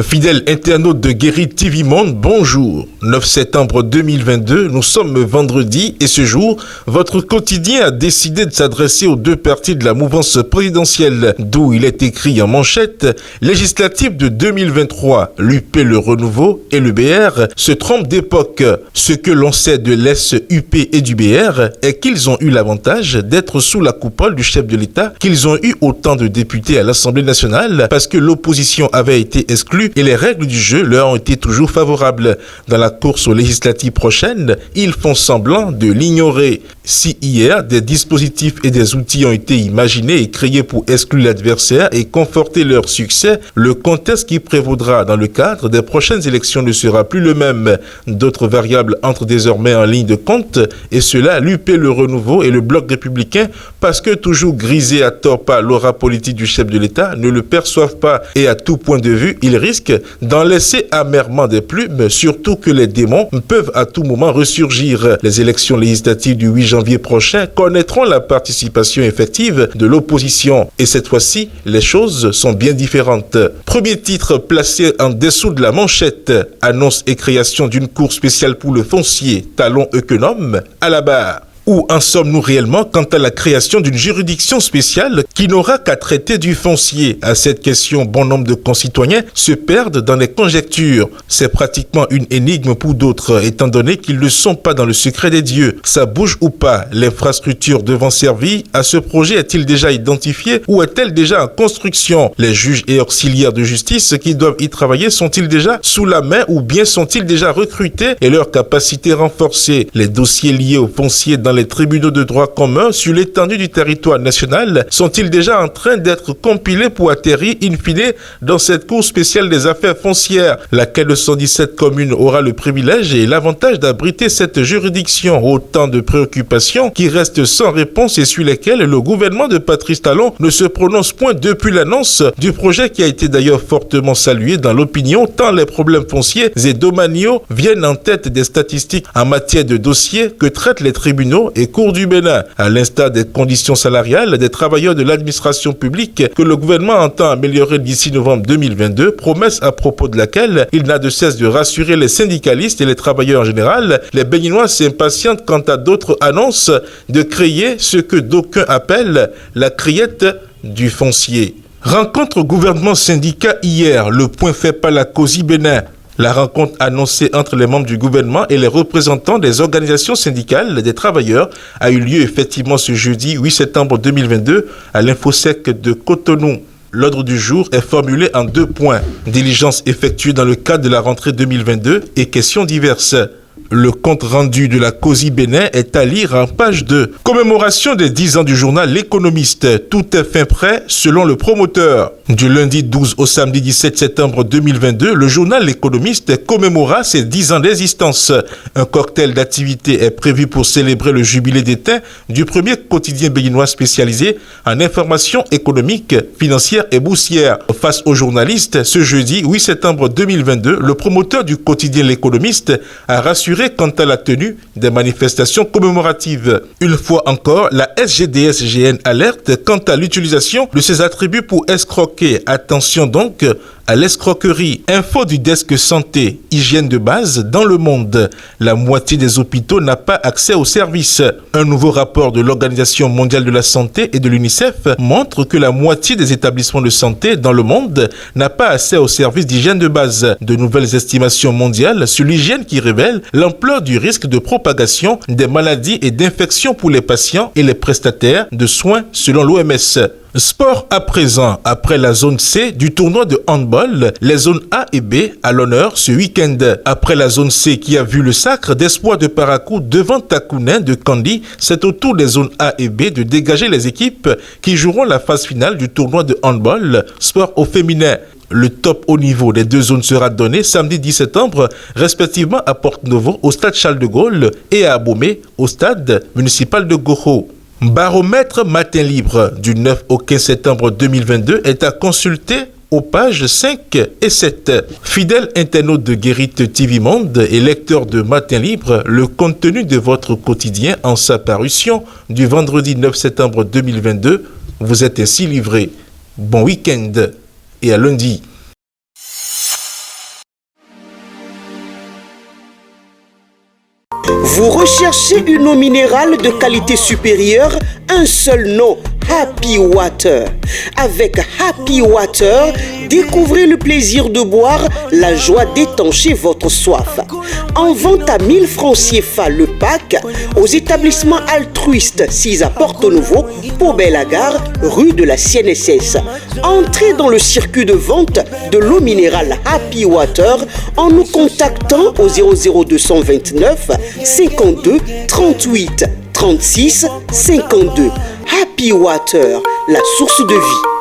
Fidèles internautes de Guérit TV Monde, bonjour. 9 septembre 2022, nous sommes vendredi et ce jour, votre quotidien a décidé de s'adresser aux deux partis de la mouvance présidentielle, d'où il est écrit en manchette « Législative de 2023, l'UP Le Renouveau et le BR se trompent d'époque. Ce que l'on sait de l'UP et du BR est qu'ils ont eu l'avantage d'être sous la coupole du chef de l'État, qu'ils ont eu autant de députés à l'Assemblée nationale parce que l'opposition avait été exclue et les règles du jeu leur ont été toujours favorables. Dans la course aux législatives prochaines, ils font semblant de l'ignorer. Si hier, des dispositifs et des outils ont été imaginés et créés pour exclure l'adversaire et conforter leur succès, le contexte qui prévaudra dans le cadre des prochaines élections ne sera plus le même. D'autres variables entrent désormais en ligne de compte et cela, l'UP Le Renouveau et le Bloc républicain, parce que toujours grisés à tort par l'aura politique du chef de l'État, ne le perçoivent pas et à tout point de vue, ils risquent d'en laisser amèrement des plumes, surtout que les démons peuvent à tout moment ressurgir. Les élections législatives du 8 janvier prochain connaîtront la participation effective de l'opposition. Et cette fois-ci, les choses sont bien différentes. Premier titre placé en dessous de la manchette, annonce et création d'une cour spéciale pour le foncier, talon économe à la barre. Où en sommes-nous réellement quant à la création d'une juridiction spéciale qui n'aura qu'à traiter du foncier? À cette question, bon nombre de concitoyens se perdent dans les conjectures. C'est pratiquement une énigme pour d'autres, étant donné qu'ils ne sont pas dans le secret des dieux. Ça bouge ou pas? L'infrastructure devant servir à ce projet est-il déjà identifié ou est-elle déjà en construction? Les juges et auxiliaires de justice qui doivent y travailler sont-ils déjà sous la main ou bien sont-ils déjà recrutés et leurs capacités renforcées? Les dossiers liés au foncier dans les tribunaux de droit commun sur l'étendue du territoire national sont-ils déjà en train d'être compilés pour atterrir in fine dans cette cour spéciale des affaires foncières, laquelle de 117 communes aura le privilège et l'avantage d'abriter cette juridiction? Autant de préoccupations qui restent sans réponse et sur lesquelles le gouvernement de Patrice Talon ne se prononce point depuis l'annonce du projet qui a été d'ailleurs fortement salué dans l'opinion tant les problèmes fonciers et domaniaux viennent en tête des statistiques en matière de dossiers que traitent les tribunaux et cours du Bénin, à l'instar des conditions salariales des travailleurs de l'administration publique que le gouvernement entend améliorer d'ici novembre 2022, promesse à propos de laquelle il n'a de cesse de rassurer les syndicalistes et les travailleurs en général. Les Béninois s'impatientent quant à d'autres annonces de créer ce que d'aucuns appellent la criette du foncier. Rencontre gouvernement-syndicat hier, le point fait par la COSI Bénin. La rencontre annoncée entre les membres du gouvernement et les représentants des organisations syndicales des travailleurs a eu lieu effectivement ce jeudi 8 septembre 2022 à l'Infosec de Cotonou. L'ordre du jour est formulé en 2 points. Diligence effectuée dans le cadre de la rentrée 2022 et questions diverses. Le compte rendu de la COSI Bénin est à lire en page 2. Commémoration des 10 ans du journal L'Économiste. Tout est fin prêt selon le promoteur. Du lundi 12 au samedi 17 septembre 2022, le journal L'Économiste commémorera ses 10 ans d'existence. Un cocktail d'activités est prévu pour célébrer le jubilé d'étain du premier quotidien béninois spécialisé en information économique, financière et boursière. Face aux journalistes, ce jeudi 8 septembre 2022, le promoteur du quotidien L'Économiste a rassuré quant à la tenue des manifestations commémoratives. Une fois encore, la SGDS-GN alerte quant à l'utilisation de ses attributs pour escroquer. Attention donc à l'escroquerie. Info du desk santé, hygiène de base dans le monde. La moitié des hôpitaux n'a pas accès aux services. Un nouveau rapport de l'Organisation mondiale de la santé et de l'UNICEF montre que la moitié des établissements de santé dans le monde n'a pas accès aux services d'hygiène de base. De nouvelles estimations mondiales sur l'hygiène qui révèlent l'ampleur du risque de propagation des maladies et d'infections pour les patients et les prestataires de soins selon l'OMS. Sport à présent, après la zone C du tournoi de handball, les zones A et B à l'honneur ce week-end. Après la zone C qui a vu le sacre d'espoir de Parakou devant Takounin de Kandy, c'est au tour des zones A et B de dégager les équipes qui joueront la phase finale du tournoi de handball sport au féminin. Le top haut niveau des 2 zones sera donné samedi 10 septembre, respectivement à Porte-Novo au stade Charles de Gaulle et à Abomey au stade municipal de Goro. Baromètre matin libre du 9 au 15 septembre 2022 est à consulter aux pages 5 et 7. Fidèles internautes de Guérit TV Monde et lecteurs de Matin Libre, le contenu de votre quotidien en sa parution du vendredi 9 septembre 2022 vous est ainsi livré. Bon week-end et à lundi. Vous recherchez une eau minérale de qualité supérieure? Un seul nom, Happy Water. Avec Happy Water, découvrez le plaisir de boire, la joie d'étancher votre soif. En vente à 1000 francs CFA le pack, aux établissements altruistes 6 à Porto-Nouveau, pour Bellagar, rue de la CNSS. Entrez dans le circuit de vente de l'eau minérale Happy Water en nous contactant au 00229 52 38 36 52. Happy Water, la source de vie.